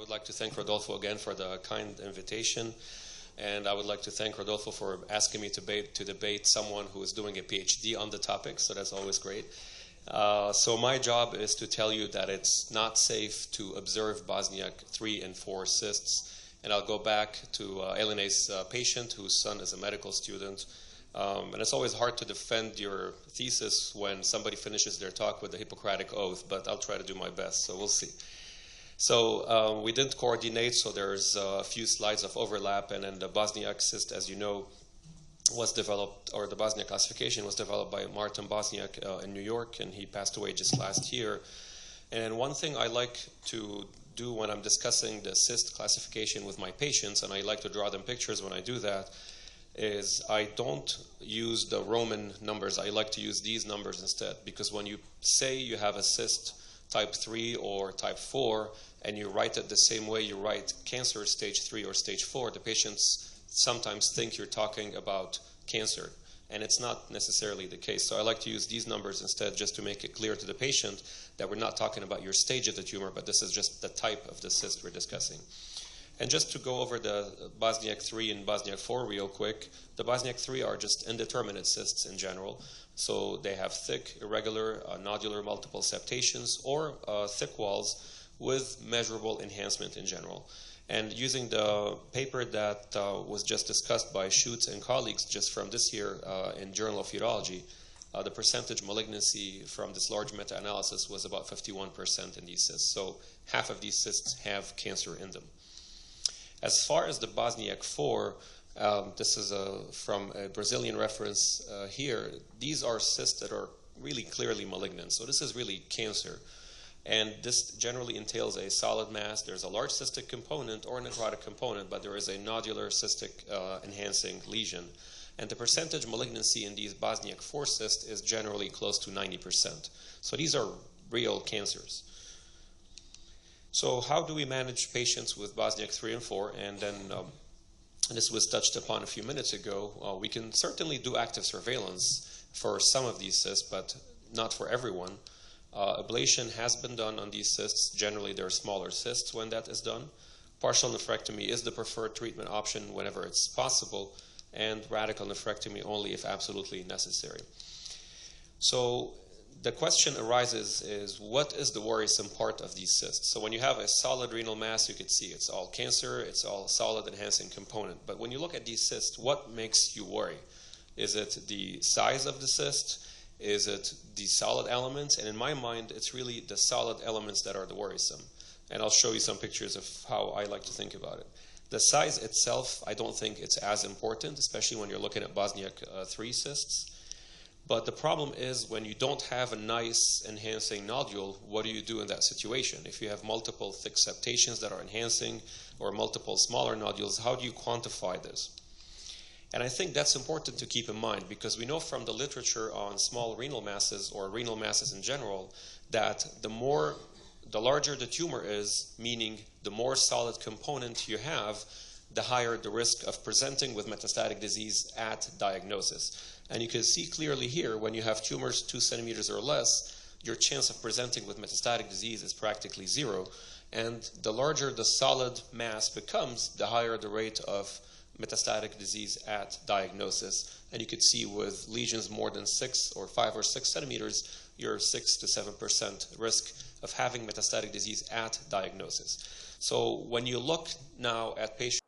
would like to thank Rodolfo again for the kind invitation. And I would like to thank Rodolfo for asking me to debate someone who is doing a PhD on the topic, so that's always great. So my job is to tell you that it's not safe to observe Bosniak 3 and 4 cysts. And I'll go back to Eline's patient whose son is a medical student. And it's always hard to defend your thesis when somebody finishes their talk with the Hippocratic Oath, but I'll try to do my best, so we'll see. So we didn't coordinate, so there's a few slides of overlap, and then the Bosniak cyst, as you know, was developed, or the Bosniak classification was developed by Martin Bosniak in New York, and he passed away just last year. And one thing I like to do when I'm discussing the cyst classification with my patients, and I like to draw them pictures when I do that, is I don't use the Roman numbers. I like to use these numbers instead, because when you say you have a cyst type 3 or type 4, and you write it the same way you write cancer stage 3 or stage 4, the patients sometimes think you're talking about cancer, and it's not necessarily the case. So I like to use these numbers instead, just to make it clear to the patient that we're not talking about your stage of the tumor, but this is just the type of the cyst we're discussing. And just to go over the Bosniak 3 and Bosniak 4 real quick, the Bosniak 3 are just indeterminate cysts in general. So they have thick, irregular, nodular multiple septations, or thick walls with measurable enhancement in general. And using the paper that was just discussed by Schutz and colleagues just from this year in Journal of Urology, the percentage malignancy from this large meta-analysis was about 51% in these cysts. So half of these cysts have cancer in them. As far as the Bosniak 4, this is from a Brazilian reference here. These are cysts that are really clearly malignant. So this is really cancer. And this generally entails a solid mass. There's a large cystic component or a necrotic component, but there is a nodular cystic enhancing lesion. And the percentage malignancy in these Bosniak 4 cysts is generally close to 90%. So these are real cancers. So how do we manage patients with Bosniak 3 and 4? And then this was touched upon a few minutes ago. We can certainly do active surveillance for some of these cysts, but not for everyone. Ablation has been done on these cysts. Generally, they're smaller cysts when that is done. Partial nephrectomy is the preferred treatment option whenever it's possible, and radical nephrectomy only if absolutely necessary. So the question arises is, what is the worrisome part of these cysts? So when you have a solid renal mass, you can see it's all cancer, it's all solid enhancing component. But when you look at these cysts, what makes you worry? Is it the size of the cyst? Is it the solid elements? And in my mind, it's really the solid elements that are the worrisome. And I'll show you some pictures of how I like to think about it. The size itself, I don't think it's as important, especially when you're looking at Bosniak 3 cysts. But the problem is when you don't have a nice enhancing nodule, what do you do in that situation? If you have multiple thick septations that are enhancing or multiple smaller nodules, how do you quantify this? And I think that's important to keep in mind, because we know from the literature on small renal masses or renal masses in general that the larger the tumor is, meaning the more solid component you have, the higher the risk of presenting with metastatic disease at diagnosis. And you can see clearly here, when you have tumors 2 centimeters or less, your chance of presenting with metastatic disease is practically 0. And the larger the solid mass becomes, the higher the rate of metastatic disease at diagnosis. And you could see with lesions more than 6 or 5 or 6 centimeters, you're 6 to 7% risk of having metastatic disease at diagnosis. So when you look now at patients